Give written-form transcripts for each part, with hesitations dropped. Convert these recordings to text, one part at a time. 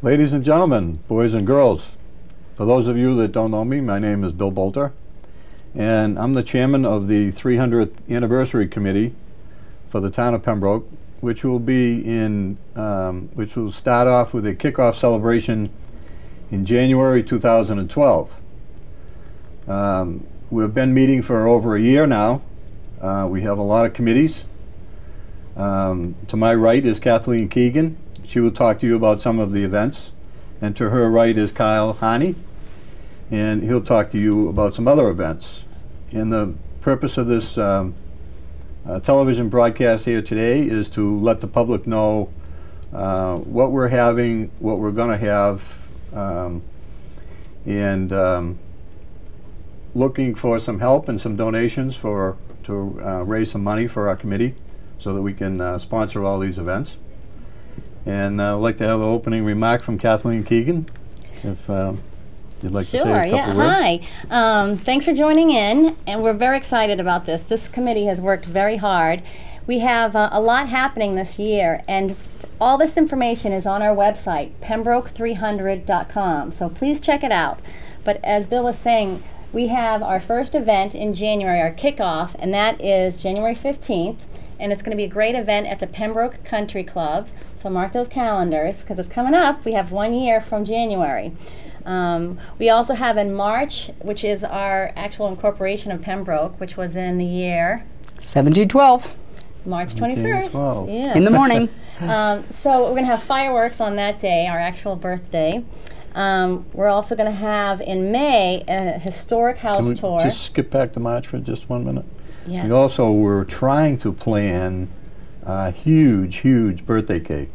Ladies and gentlemen, boys and girls, for those of you that don't know me, my name is Bill Bolter, and I'm the chairman of the 300th Anniversary Committee for the town of Pembroke, which will start off with a kickoff celebration in January 2012. We've been meeting for over a year now. We have a lot of committees. To my right is Kathleen Keegan. She will talk to you about some of the events. And to her right is Kyle Hani, and he'll talk to you about some other events. And the purpose of this television broadcast here today is to let the public know what we're having, what we're going to have, and looking for some help and some donations to raise some money for our committee so that we can sponsor all these events. And I'd like to have an opening remark from Kathleen Keegan, if you'd like to say a couple words. Hi. Thanks for joining in, and we're very excited about this. This committee has worked very hard. We have a lot happening this year, and all this information is on our website, Pembroke300.com, so please check it out. But as Bill was saying, we have our first event in January, our kickoff, and that is January 15th, and it's going to be a great event at the Pembroke Country Club. So mark those calendars, because it's coming up. We have 1 year from January. We also have in March, which is our actual incorporation of Pembroke, which was in the year 1712. March 21st. Yeah. In the morning. So we're going to have fireworks on that day, our actual birthday. We're also going to have in May a historic house tour. Just skip back to March for just 1 minute? Yes. We also were trying to plan a huge birthday cake.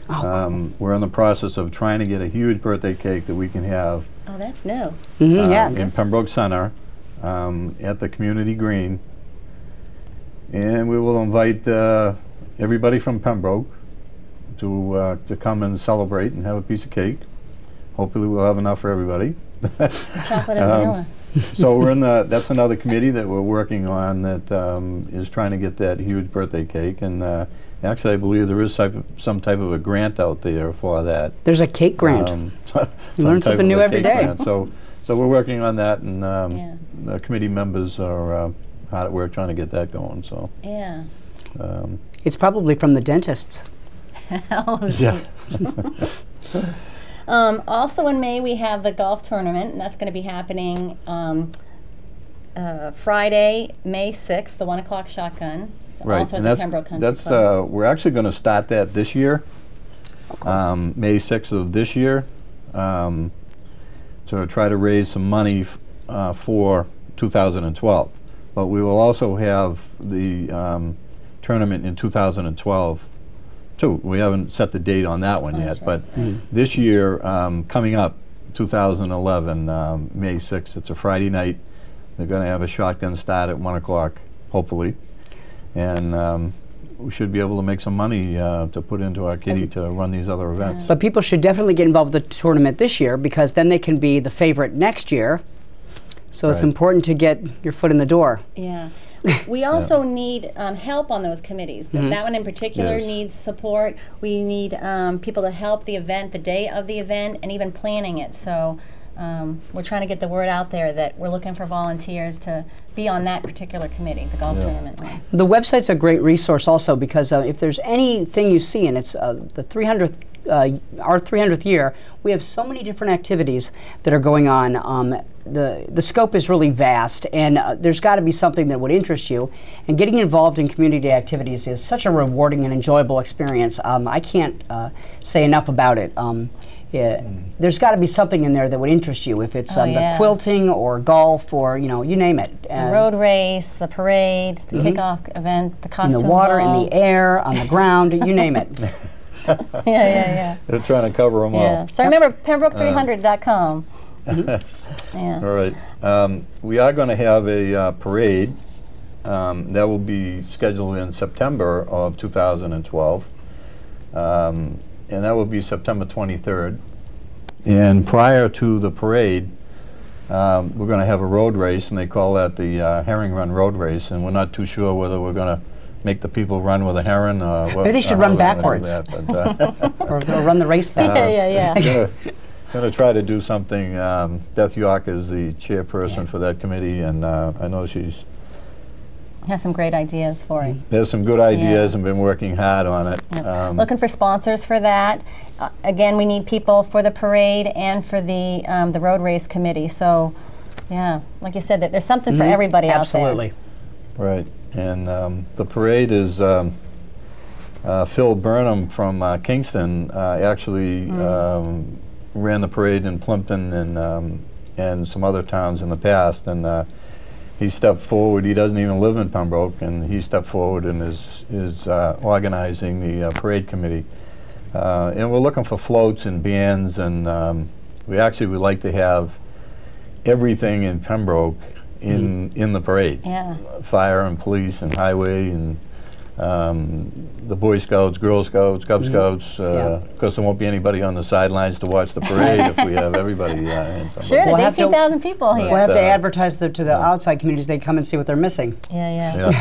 We're in the process of trying to get a huge birthday cake that we can have. Oh, that's new. In Pembroke Center at the community green, and we will invite everybody from Pembroke to come and celebrate and have a piece of cake. Hopefully we'll have enough for everybody. Chocolate and vanilla. So we're in that's another committee that we're working on that is trying to get that huge birthday cake, and actually I believe there is some type of a grant out there for that. There's a cake grant. You learn something new every day. So we're working on that, and the committee members are hard at work trying to get that going. So yeah, it's probably from the dentists. Yeah. Also in May we have the golf tournament, and that's going to be happening Friday, May 6th, the 1 o'clock shotgun. Right, also and at the Pembroke Country that's Club. we're actually going to start that this year, May 6th of this year, to try to raise some money for 2012. But we will also have the tournament in 2012 too. We haven't set the date on that one yet, but this year, coming up, 2011, May 6th, it's a Friday night. They're going to have a shotgun start at 1 o'clock, hopefully, and we should be able to make some money to put into our kitty to run these other events. But people should definitely get involved with the tournament this year, because then they can be the favorite next year. So it's important to get your foot in the door. Yeah. We also need help on those committees. That one in particular needs support. We need people to help the event, the day of the event, and even planning it. So we're trying to get the word out there that we're looking for volunteers to be on that particular committee, the golf tournament. The website's a great resource also, because if there's anything you see, and it's the 300th, our 300th year, we have so many different activities that are going on. The scope is really vast, and there's got to be something that would interest you. And getting involved in community activities is such a rewarding and enjoyable experience. I can't say enough about it. There's got to be something in there that would interest you, if it's the quilting or golf or you name it. The road race, the parade, the kickoff event, the costume in the water, ball. in the air, on the ground, you name it. Yeah. They're trying to cover them all. So remember, Pembroke300.com. All right. We are going to have a parade that will be scheduled in September of 2012. And that will be September 23rd. And prior to the parade, we're going to have a road race, and they call that the Herring Run Road Race, and we're not too sure whether we're going to make the people run with a heron. Maybe they should run backwards. Or run the race backwards. Yeah. Going to try to do something. Beth York is the chairperson for that committee, and I know she's has some great ideas for it. there's some good ideas and been working hard on it. Yep. Looking for sponsors for that. Again, we need people for the parade and for the road race committee. So, yeah, like you said, that there's something for everybody Absolutely. out there. Right, and the parade is Phil Burnham from Kingston actually ran the parade in Plimpton and some other towns in the past, and he stepped forward. He doesn't even live in Pembroke, and he stepped forward and is organizing the parade committee. And we're looking for floats and bands, and we actually would like to have everything in Pembroke in the parade. Yeah. Fire and police and highway and the Boy Scouts, Girl Scouts, Cub Scouts. Of course, there won't be anybody on the sidelines to watch the parade if we have everybody in Pembroke. Sure, there's 18,000 people here. We'll have to advertise to the outside communities. They come and see what they're missing. Yeah.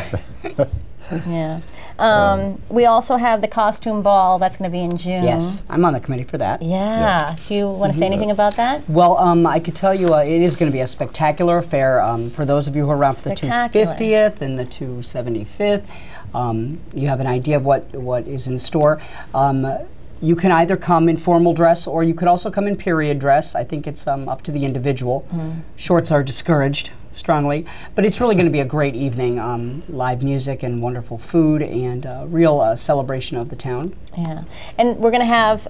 We also have the costume ball. That's going to be in June. Yes, I'm on the committee for that. Yeah. Do you want to say anything about that? Well, I could tell you it is going to be a spectacular affair. For those of you who are around for the 250th and the 275th, you have an idea of what is in store. You can either come in formal dress or you could also come in period dress. I think it's up to the individual. Shorts are discouraged strongly, but it's really going to be a great evening. Live music and wonderful food and real celebration of the town. Yeah, and we're going to have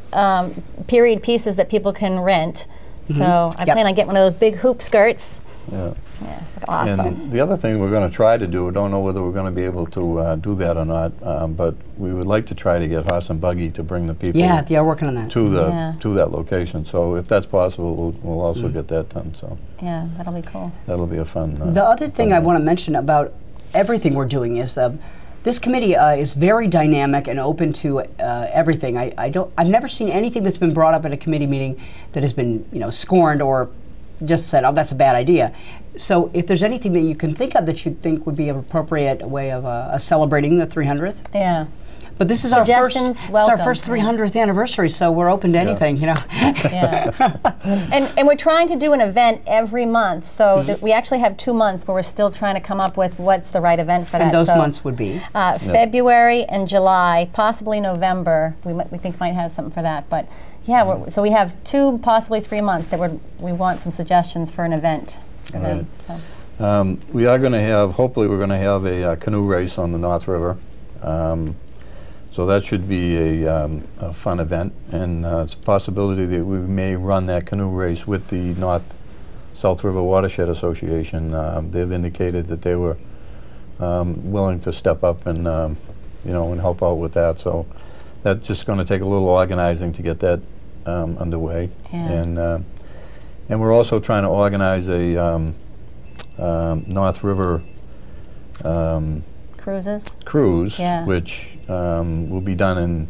period pieces that people can rent. So I plan on getting one of those big hoop skirts. Yeah. Yeah, awesome. And the other thing we're going to try to do, don't know whether we're going to be able to do that or not, but we would like to try to get horse and buggy to bring the people working on that. to the to that location. So if that's possible, we'll also get that done. So yeah, that'll be cool. That'll be a fun. The other thing I want to mention about everything we're doing is this committee is very dynamic and open to everything. I've never seen anything that's been brought up at a committee meeting that has been scorned or just said, oh, that's a bad idea. So if there's anything that you can think of that you think would be an appropriate way of celebrating the 300th. Yeah. But this is our first 300th anniversary, so we're open to anything, Yeah. And we're trying to do an event every month, so that we actually have 2 months where we're still trying to come up with what's the right event for that. And those months would be? February and July, possibly November. We think might have something for that, but yeah. So we have 2, possibly 3 months that we want some suggestions for an event for them. So. We are going to have. Hopefully, we're going to have a canoe race on the North River. So that should be a fun event, and it's a possibility that we may run that canoe race with the North-South River Watershed Association. They've indicated that they were willing to step up and and help out with that. So that's just going to take a little organizing to get that underway, and we're also trying to organize a North River cruise, which will be done in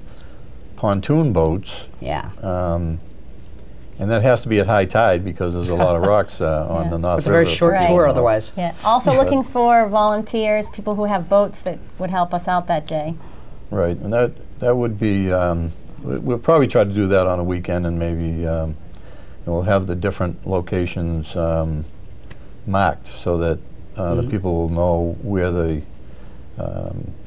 pontoon boats. And that has to be at high tide because there's a lot of rocks on the North River. It's a very short tour otherwise. Yeah. Also looking for volunteers, people who have boats that would help us out that day. Right, and that would be, we'll probably try to do that on a weekend, and maybe we'll have the different locations marked so that the people will know where the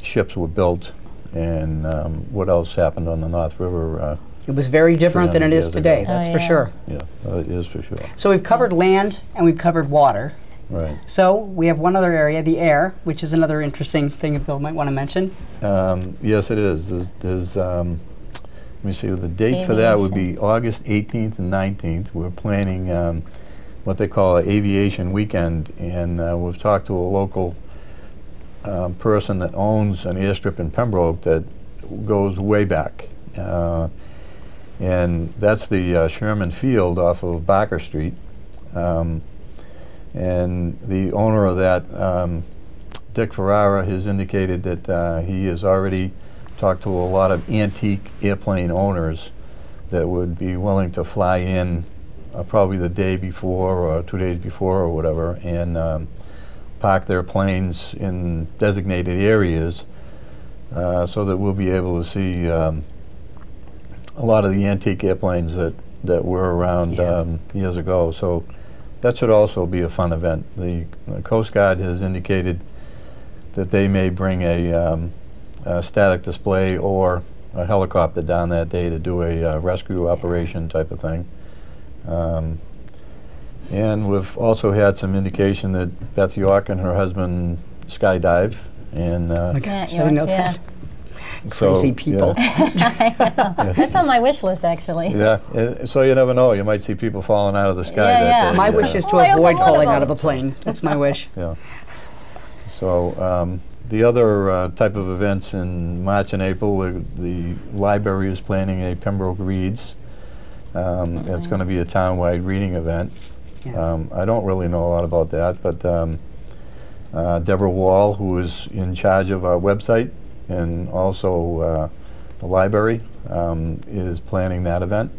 ships were built and what else happened on the North River. It was very different than it is today, that's for sure. Yeah, it is for sure. So we've covered land and we've covered water. Right. So we have one other area, the air, which is another interesting thing that Bill might want to mention. Yes, it is. There's let me see, the date for that would be August 18th and 19th. We're planning what they call an aviation weekend, and we've talked to a local person that owns an airstrip in Pembroke that goes way back. And that's the Sherman Field off of Barker Street. And the owner of that, Dick Ferrara, has indicated that he has already talked to a lot of antique airplane owners that would be willing to fly in probably the day before or 2 days before or whatever, and park their planes in designated areas so that we'll be able to see a lot of the antique airplanes that were around years ago. So that should also be a fun event. The Coast Guard has indicated that they may bring a static display or a helicopter down that day to do a rescue operation type of thing. And we've also had some indication that Beth York and her husband skydive. And I didn't know that. Crazy people. Yeah. That's on my wish list, actually. Yeah, so you never know. You might see people falling out of the sky that day. My wish is to avoid falling out of a plane. That's my wish. Yeah. So the other type of events in March and April, the library is planning a Pembroke Reads. It's going to be a town-wide reading event. Yeah. I don't really know a lot about that, but Deborah Wall, who is in charge of our website and also the library, is planning that event.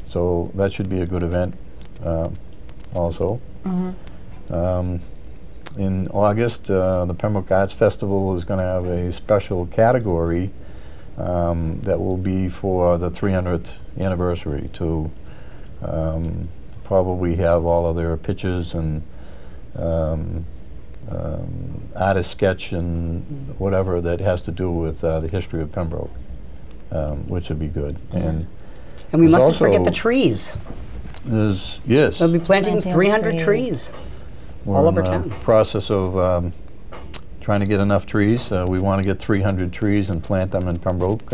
So that should be a good event also. In August, the Pembroke Arts Festival is going to have a special category that will be for the 300th anniversary to probably have all of their pictures and artist sketch and whatever that has to do with the history of Pembroke, which would be good. And we mustn't forget the trees. Yes. We'll be planting 300 trees all over town. We're in the process of trying to get enough trees. We want to get 300 trees and plant them in Pembroke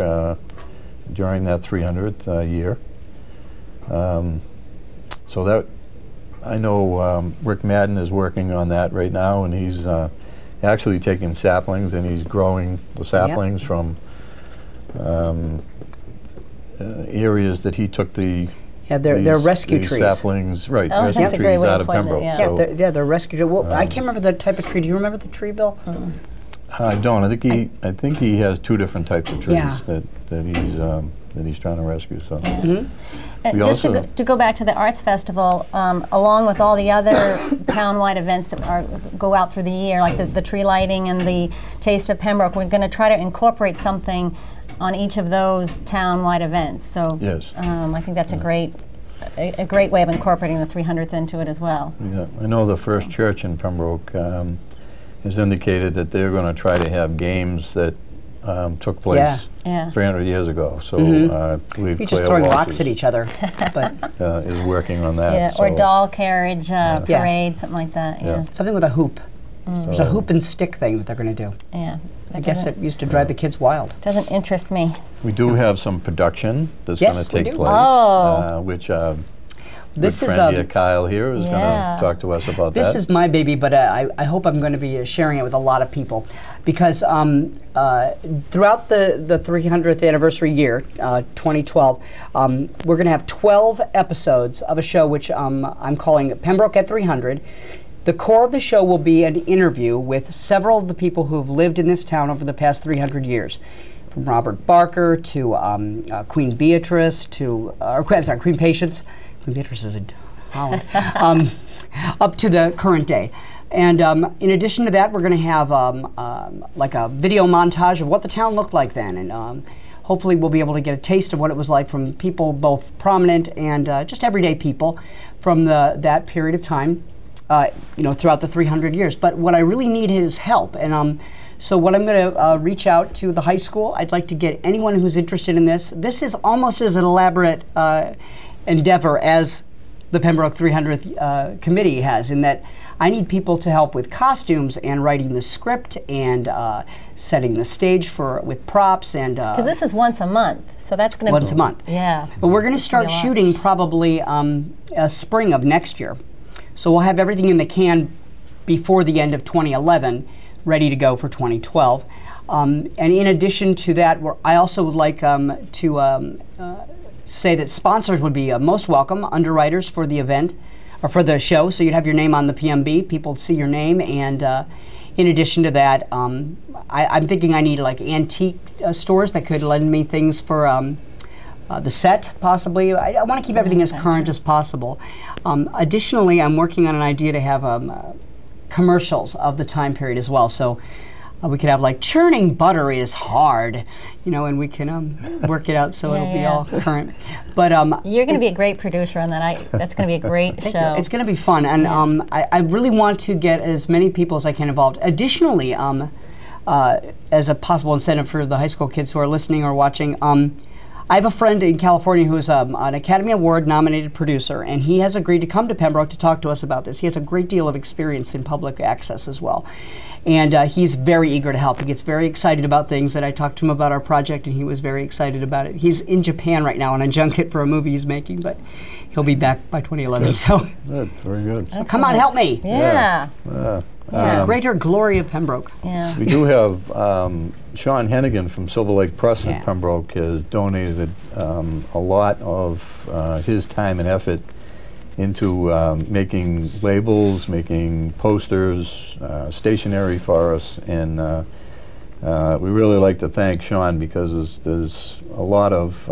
during that 300th year. So that, I know Rick Madden is working on that right now, and he's actually taking saplings and he's growing the saplings from areas that he took the they're rescue trees. Saplings, right? Oh, rescue that's a great trees way out of of putting it, Pembroke. yeah. Yeah, they're rescue trees. Well, I can't remember the type of tree. Do you remember the tree, Bill? I don't. I think he has two different types of trees that he's trying to rescue. So. Just to go back to the Arts Festival, along with all the other town-wide events that go out through the year, like the tree lighting and the Taste of Pembroke, we're going to try to incorporate something on each of those town-wide events. So yes. I think that's a great way of incorporating the 300th into it as well. Yeah, I know the First Church in Pembroke has indicated that they're going to try to have games that took place 300 years ago. So I believe you're just Claire throwing Walsh rocks at each other, but is working on that. Yeah, so or doll carriage parade, something like that. Yeah. Something with a hoop. There's a hoop and stick thing that they're going to do. Yeah. I guess it used to drive the kids wild. Doesn't interest me. We do have some production that's going to take place, which this good is friend Kyle here is going to talk to us about that. This is my baby, but I hope I'm going to be sharing it with a lot of people, because throughout the 300th anniversary year, 2012, we're going to have 12 episodes of a show which I'm calling Pembroke at 300. The core of the show will be an interview with several of the people who have lived in this town over the past 300 years. From Robert Barker to Queen Beatrice to, Queen Patience. Queen Beatrice is in Holland. Up to the current day. And in addition to that, we're going to have like a video montage of what the town looked like then. And hopefully we'll be able to get a taste of what it was like from people, both prominent and just everyday people from that period of time. Throughout the 300 years. But what I really need is help. And so what I'm going to reach out to the high school. I'd like to get anyone who's interested in this. This is almost as an elaborate endeavor as the Pembroke 300th committee has, in that I need people to help with costumes and writing the script and setting the stage with props. And because this is once a month, so that's going to be once a month. Yeah. But we're going to start shooting probably spring of next year. So we'll have everything in the can before the end of 2011, ready to go for 2012. And in addition to that, I also would like to say that sponsors would be most welcome, underwriters for the event, or for the show, so you'd have your name on the PMB, people would see your name. And in addition to that, I'm thinking I need like antique stores that could lend me things for the set, possibly. I want to keep everything as current as possible. Additionally, I'm working on an idea to have commercials of the time period as well. So we could have like churning butter is hard, you know, and we can work it out so it'll be all current. But you're going to be a great producer on that. That's going to be a great show. It's going to be fun, and I really want to get as many people as I can involved. Additionally, as a possible incentive for the high school kids who are listening or watching, I have a friend in California who is an Academy Award nominated producer, and he has agreed to come to Pembroke to talk to us about this. He has a great deal of experience in public access as well. And he's very eager to help. He gets very excited about things, and I talked to him about our project, and he was very excited about it. He's in Japan right now on a junket for a movie he's making, but he'll be back by 2011. So good, very good. So come on, help me. Yeah. The greater glory of Pembroke. Yeah. We do have Sean Hennigan from Silver Lake Press in Pembroke has donated a lot of his time and effort into making labels, making posters, stationery for us, and we really like to thank Sean because there's a lot of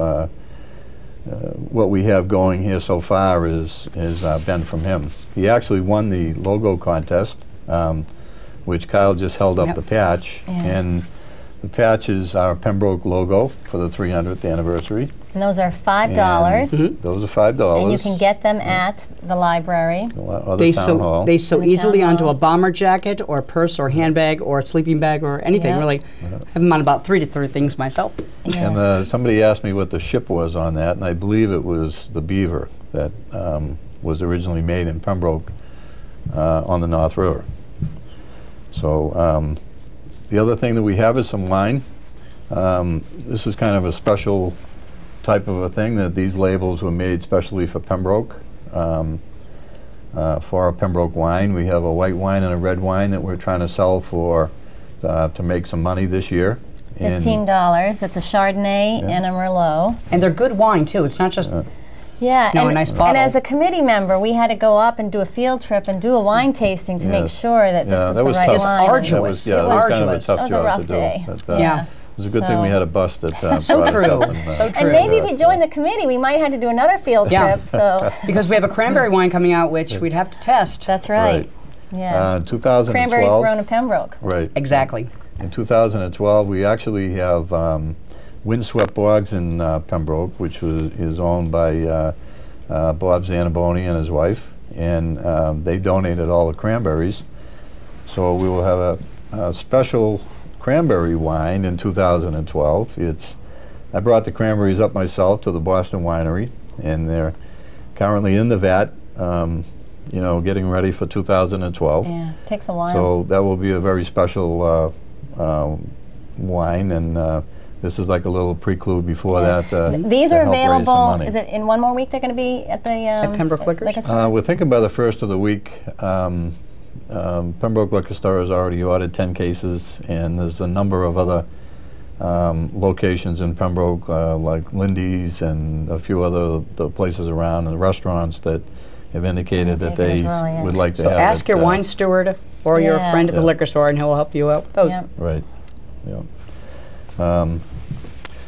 what we have going here so far is been from him. He actually won the logo contest, which Kyle just held up the patch, and the patch is our Pembroke logo for the 300th anniversary. And those are $5. Those are $5. And you can get them at the library. They sew easily onto a bomber jacket or purse or handbag or sleeping bag or anything, really. I have them on about 3 to 3 things myself. And somebody asked me what the ship was on that, and I believe it was the Beaver that was originally made in Pembroke on the North River. So the other thing that we have is some wine. This is kind of a special type of a thing, that these labels were made specially for Pembroke, for our Pembroke wine. We have a white wine and a red wine that we're trying to sell for to make some money this year. $15. It's a Chardonnay and a Merlot. And they're good wine too. It's not just a nice bottle. And as a committee member, we had to go up and do a field trip and do a wine tasting to make sure that this is the right wine. It's arduous. That was kind of a tough that was job a rough to do. day. But, it was a good thing we had a bus that so true. And maybe if you join the committee, we might have to do another field trip. So because we have a cranberry wine coming out, which we'd have to test. That's right. Yeah. 2012. Cranberries grown in Pembroke. Right. Exactly. In 2012, we actually have Windswept Bogs in Pembroke, which is owned by Bob Zanaboni and his wife, and they donated all the cranberries. So we will have a special cranberry wine in 2012. I brought the cranberries up myself to the Boston Winery, and they're currently in the vat, getting ready for 2012. Yeah, it takes a while. So that will be a very special wine, and this is like a little prelude before that. These are available. Is it in one more week? They're going to be at the at Pembroke Liquors. We're thinking by the first of the week. Pembroke Liquor Store has already ordered 10 cases, and there's a number of other locations in Pembroke, like Lindy's and a few other places around, and restaurants that have indicated that they would like to have it. So ask your wine steward or your friend at the liquor store, and he'll help you out with those. Right. Yeah.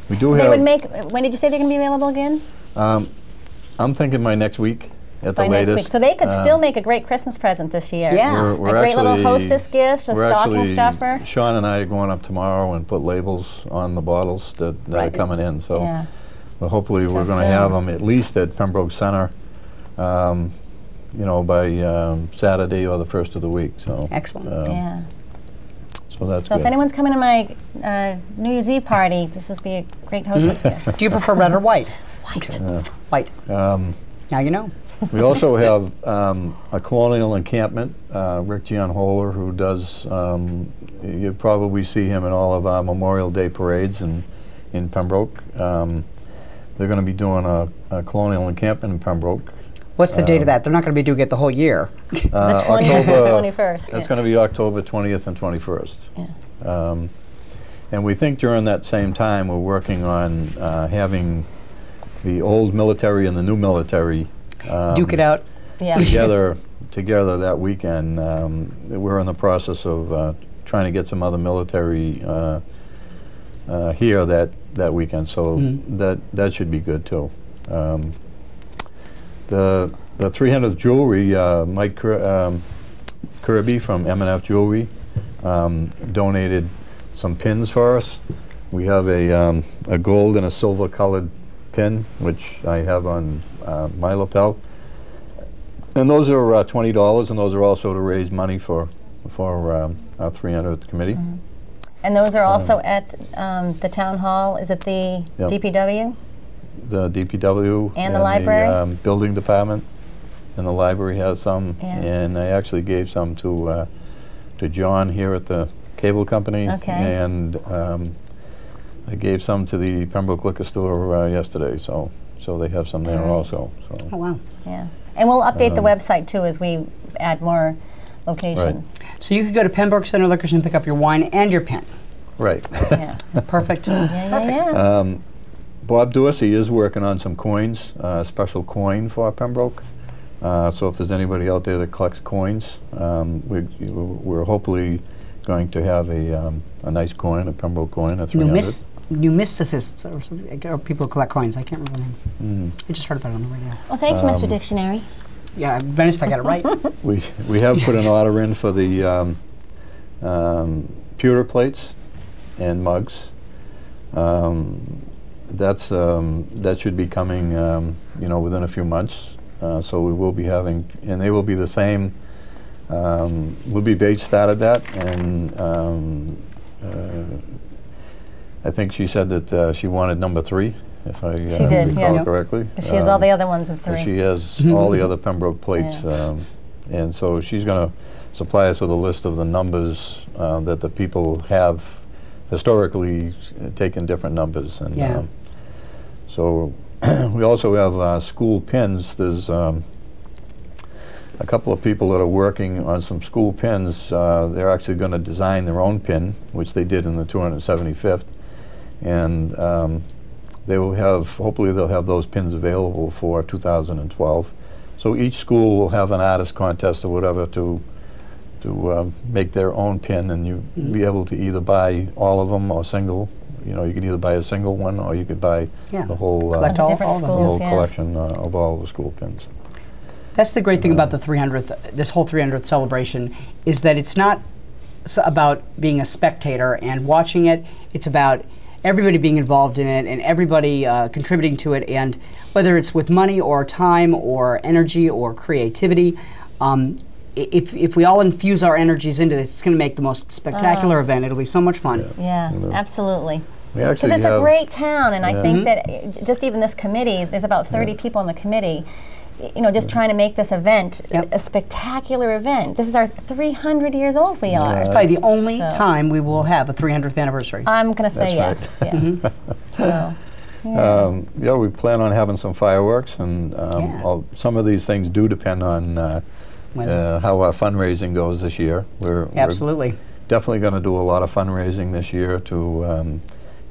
We do have. They would make. When did you say they're going to be available again? I'm thinking by next week. At the latest. Next week. So they could still make a great Christmas present this year. Yeah. We're a great little hostess gift, a stocking stuffer. Sean and I are going up tomorrow and put labels on the bottles that are coming in. So well, hopefully we're going to have them at least at Pembroke Center, by Saturday or the first of the week. So excellent. So that's good. If anyone's coming to my New Year's Eve party, this would be a great hostess gift. Do you prefer red or white? White. White. Now you know. We also have a colonial encampment, Rick Gianholer, who does, you probably see him in all of our Memorial Day parades in Pembroke. They're going to be doing a colonial encampment in Pembroke. What's the date of that? They're not going to be doing it the whole year. The 20th and 21st. That's going to be October 20th and 21st. Yeah. And we think during that same time we're working on having the old military and the new military duke it out together that weekend. We're in the process of trying to get some other military here that weekend, so that should be good too. The 300th jewelry, Mike Kirby from M&F Jewelry donated some pins for us. We have a gold and a silver colored pin, which I have on my lapel. And those are $20, and those are also to raise money for our 300th committee. And those are also at the town hall. Is it the Yep. DPW? The DPW And the library? The building department, and the library has some. Yeah. And I actually gave some to John here at the cable company. Okay. And I gave some to the Pembroke liquor store yesterday, so they have some there All right. also. So. Oh, wow. Yeah. And we'll update the website too as we add more locations. So you could go to Pembroke Center Liquors and pick up your wine and your pen. Right. Yeah. Perfect. Yeah. Bob Dorsey is working on some coins, a special coin for Pembroke. So if there's anybody out there that collects coins, we're hopefully going to have a nice coin, a Pembroke coin, a 300. Numisticists or something, or people who collect coins. I can't remember the name. I just heard about it on the radio. Well, thank you, Mr. Dictionary. Yeah, Venice, if I got it right. We have put an order in for the pewter plates and mugs. That should be coming, within a few months. So we will be having, and they will be the same. Libby Bates started that, and I think she said that she wanted number 3, if I She did, recall yeah. correctly. She has all the other ones of 3. She has all the other Pembroke plates, and so she's going to supply us with a list of the numbers that the people have historically taken different numbers. And so we also have school pins. There's a couple of people that are working on some school pins. They're actually going to design their own pin, which they did in the 275th. And they will have, hopefully they'll have those pins available for 2012. So each school will have an artist contest or whatever to make their own pin, and you be able to either buy all of them or single. You could either buy a single one, or you could buy the whole, Collect all different of them. the whole schools, collection of all the school pins. That's the great thing about the 300th, this whole 300th celebration, is that it's not about being a spectator and watching it. It's about everybody being involved in it and everybody contributing to it, and whether it's with money or time or energy or creativity, if we all infuse our energies into it, it's going to make the most spectacular event. It'll be so much fun. Yeah, absolutely. We Because actually it's a have, great town, and I think that just even this committee, there's about 30 people in the committee, just trying to make this event a spectacular event. This is our 300 years old we are. It's probably the only time we will have a 300th anniversary. I'm going to say That's yes. Yeah. So, we plan on having some fireworks, and some of these things do depend on how our fundraising goes this year. We're Absolutely. definitely going to do a lot of fundraising this year to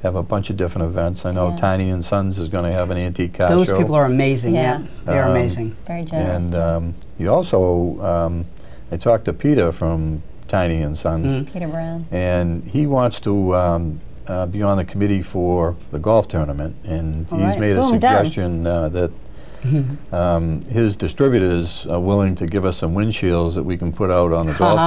have a bunch of different events. I know Tiny and Sons is going to have an antique car show. Those people are amazing. Yeah. They're amazing. very generous. And you also, I talked to Peter from Tiny and Sons, Peter Brown. and he wants to be on the committee for the golf tournament, and he's made a Boom, done. suggestion that his distributors are willing to give us some windshields that we can put out on the golf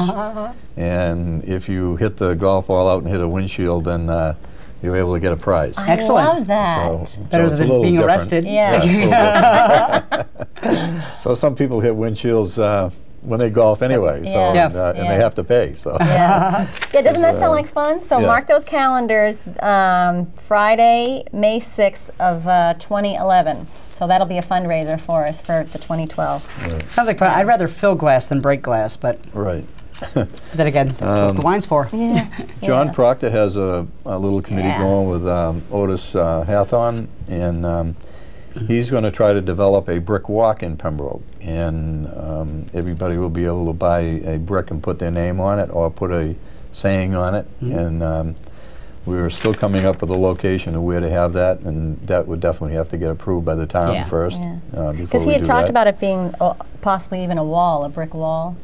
course. And if you hit the golf ball out and hit a windshield, then you're able to get a prize. Excellent. I love that. So Better it's a than little being different. arrested. Yeah. Yeah, it's a little different. So some people hit windshields when they golf anyway, so Yeah. and they have to pay. So Yeah, doesn't that sound like fun? So mark those calendars, Friday, May 6th of 2011. So that'll be a fundraiser for us for the 2012. Sounds like fun. I'd rather fill glass than break glass, but right. then again, that's what the wine's for. Yeah. John Proctor has a little committee going with Otis Hathon, and he's going to try to develop a brick walk in Pembroke, and everybody will be able to buy a brick and put their name on it, or put a saying on it. And we were still coming up with a location of where to have that, and that would definitely have to get approved by the town first. Because he had talked about it being possibly even a wall, a brick wall.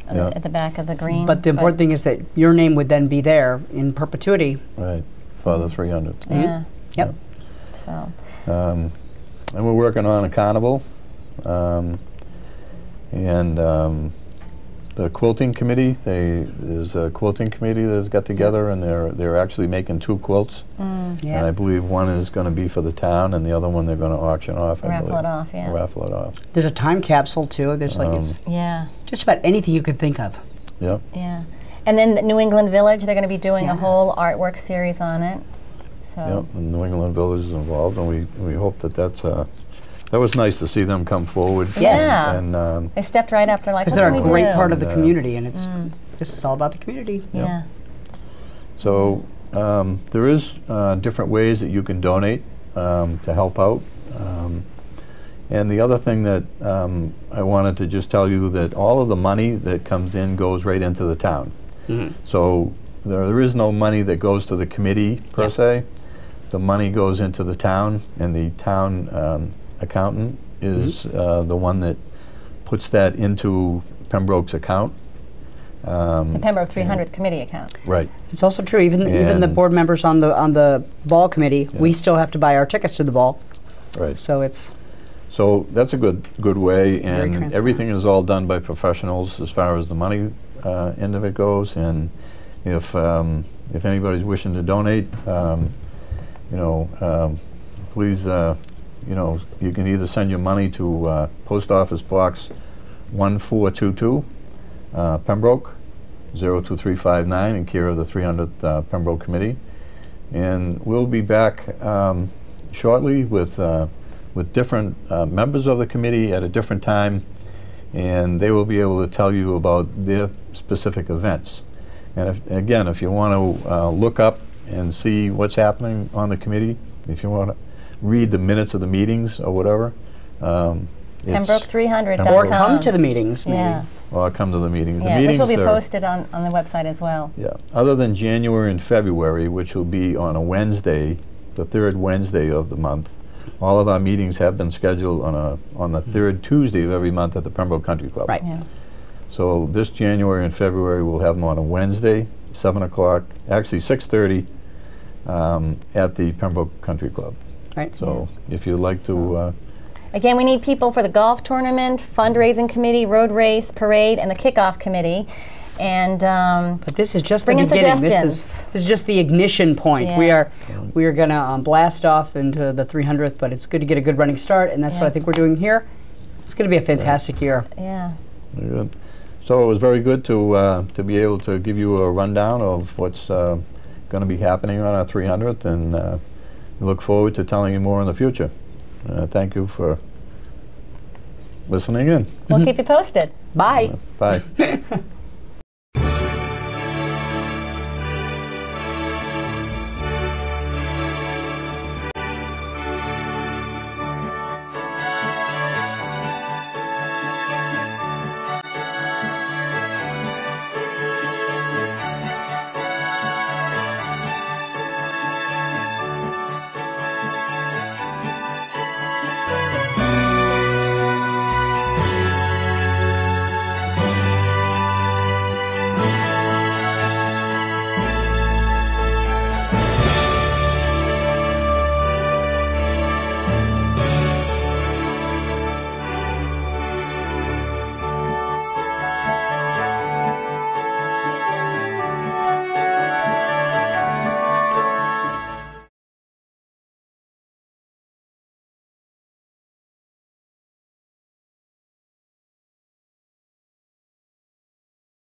At the back of the green. But the important thing is that your name would then be there in perpetuity. Right, for the 300. Yeah. Yep. So. And we're working on a carnival, and the quilting committee. There's a quilting committee that's got together, and they're actually making 2 quilts. Yeah. And I believe one is going to be for the town, and the other one they're going to auction off. Raffle it off, yeah. Raffle it off. There's a time capsule too. There's like it's Yeah, just about anything you could think of. Yep. yeah. And then the New England Village, they're going to be doing a Yeah. whole artwork series on it. So Yep. And New England Village is involved, and we hope that that was nice to see them come forward. Yes. Yeah. And they stepped right up. They're like, Because what they're can a we great do? part of the And, community, and it's this is all about the community. Yeah. so there is different ways that you can donate to help out. And the other thing that I wanted to just tell you that all of the money that comes in goes right into the town. So there is no money that goes to the committee per se. The money goes into the town, and the town accountant is the one that puts that into Pembroke's account. The Pembroke 300th committee account. Right. It's also true. Even the And- board members on the ball committee, we still have to buy our tickets to the ball. Right. So it's So that's a good way, and transparent. everything is all done by professionals as far as the money end of it goes. And if anybody's wishing to donate, please, you can either send your money to Post Office Box 1422, Pembroke 02359, in care of the 300th Pembroke Committee. And we'll be back shortly with different members of the committee at a different time, and they will be able to tell you about their specific events. And if you want to look up and see what's happening on the committee, if you want to read the minutes of the meetings or whatever, Pembroke300.com. or come to the meetings maybe. Yeah, or come to the meetings. yeah. The meetings Which will be are, posted on the website as well. yeah, other than January and February, which will be on a Wednesday, the 3rd Wednesday of the month. All of our meetings have been scheduled on the 3rd Tuesday of every month at the Pembroke Country Club. Right. Yeah. So this January and February, we'll have them on a Wednesday, 7 o'clock, actually 6:30, at the Pembroke Country Club. Right. So if you'd like to, Again, we need people for the golf tournament, fundraising committee, road race, parade, and the kickoff committee. And But this is just the Bring in beginning. suggestions. This is just the ignition point. Yeah. We are going to blast off into the 300th, but it's good to get a good running start, and that's what I think we're doing here. It's going to be a fantastic year. yeah, very good. So it was very good to be able to give you a rundown of what's going to be happening on our 300th, and we look forward to telling you more in the future. Thank you for listening in. we'll keep you posted. Bye. Bye.